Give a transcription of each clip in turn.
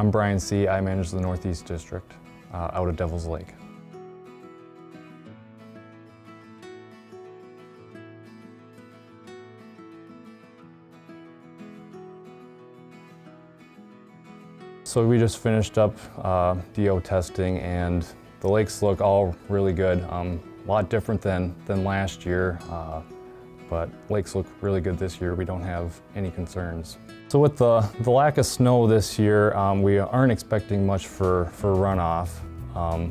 I'm Brian C. I manage the Northeast District out of Devil's Lake. So we just finished up DO testing and the lakes look all really good. A lot different than last year, but lakes look really good this year. We don't have any concerns. So with the lack of snow this year, we aren't expecting much for runoff,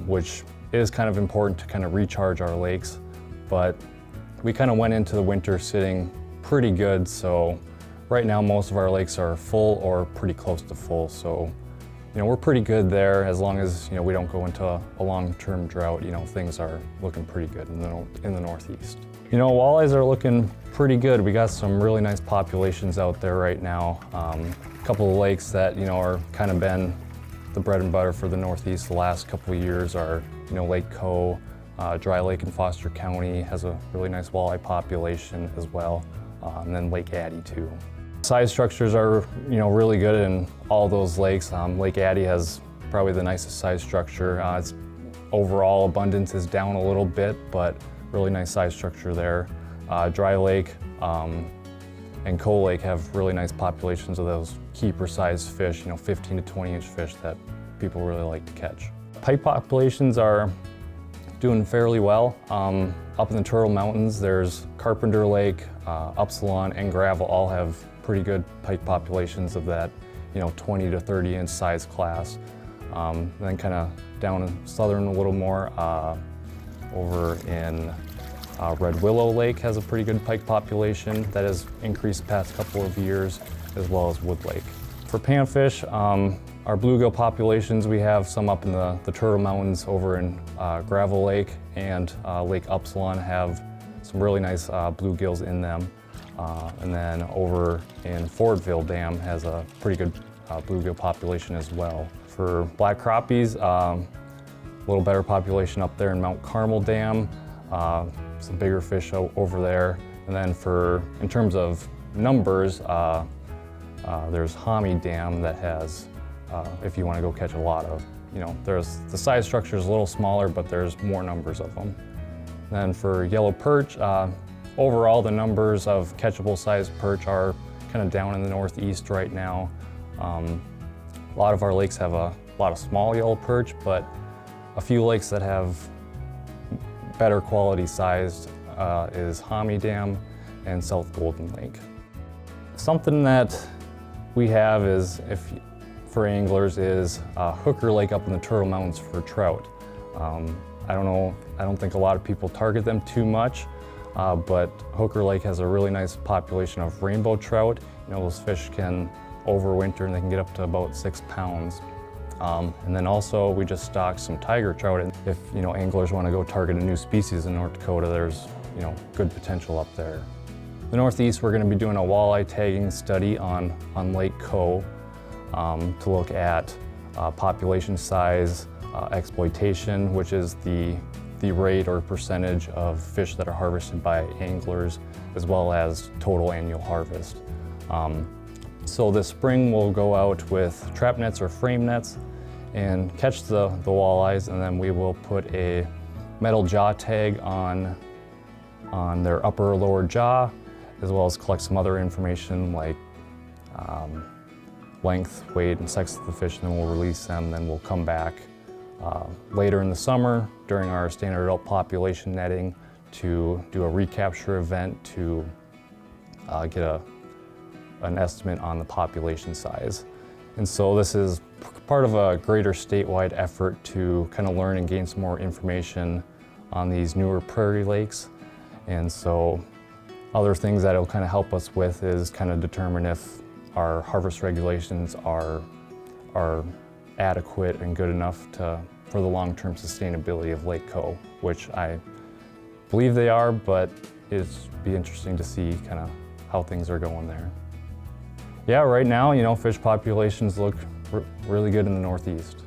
which is kind of important to kind of recharge our lakes. But we kind of went into the winter sitting pretty good, so right now most of our lakes are full or pretty close to full. So we're pretty good there as long as we don't go into a long-term drought. Things are looking pretty good in the Northeast. Walleyes are looking pretty good. We got some really nice populations out there right now. A couple of lakes that are kind of been the bread and butter for the Northeast the last couple of years are Lake Co, Dry Lake in Foster County has a really nice walleye population as well, and then Lake Addie too. Size structures are really good in all those lakes. Lake Addie has probably the nicest size structure. Its overall abundance is down a little bit, but really nice size structure there. Dry Lake and Co Lake have really nice populations of those keeper size fish, 15 to 20 inch fish that people really like to catch. Pike populations are doing fairly well. Up in the Turtle Mountains, there's Carpenter Lake, Upsilon, and Gravel all have pretty good pike populations of that 20 to 30 inch size class. Then kind of down in southern a little more, over in Red Willow Lake has a pretty good pike population that has increased the past couple of years, as well as Wood Lake. For panfish, our bluegill populations, we have some up in the Turtle Mountains over in Gravel Lake, and Lake Upsilon have some really nice bluegills in them. And then over in Fordville Dam has a pretty good bluegill population as well. For black crappies, a little better population up there in Mount Carmel Dam, some bigger fish over there. And then in terms of numbers, there's Hami Dam that has, if you want to go catch a lot of, the size structure is a little smaller, but there's more numbers of them. Then for yellow perch, overall the numbers of catchable size perch are kind of down in the Northeast right now. A lot of our lakes have a lot of small yellow perch, but a few lakes that have better quality sized is Hami Dam and South Golden Lake. Something that we have is, for anglers, is Hooker Lake up in the Turtle Mountains for trout. I don't think a lot of people target them too much, but Hooker Lake has a really nice population of rainbow trout. Those fish can overwinter and they can get up to about 6 pounds. And then also we just stocked some tiger trout. And if anglers want to go target a new species in North Dakota, there's good potential up there. The Northeast, we're going to be doing a walleye tagging study on Lake Co to look at population size, exploitation, which is the rate or percentage of fish that are harvested by anglers, as well as total annual harvest. So this spring we'll go out with trap nets or frame nets and catch the walleyes, and then we will put a metal jaw tag on their upper or lower jaw, as well as collect some other information like length, weight, and sex of the fish, and then we'll release them. Then we'll come back later in the summer during our standard adult population netting to do a recapture event to get an estimate on the population size. And so this is part of a greater statewide effort to kind of learn and gain some more information on these newer prairie lakes. And so other things that it'll kind of help us with is kind of determine if our harvest regulations are adequate and good enough for the long-term sustainability of Lake Co, which I believe they are, but it'd be interesting to see kind of how things are going there. Yeah, right now, fish populations look really good in the Northeast.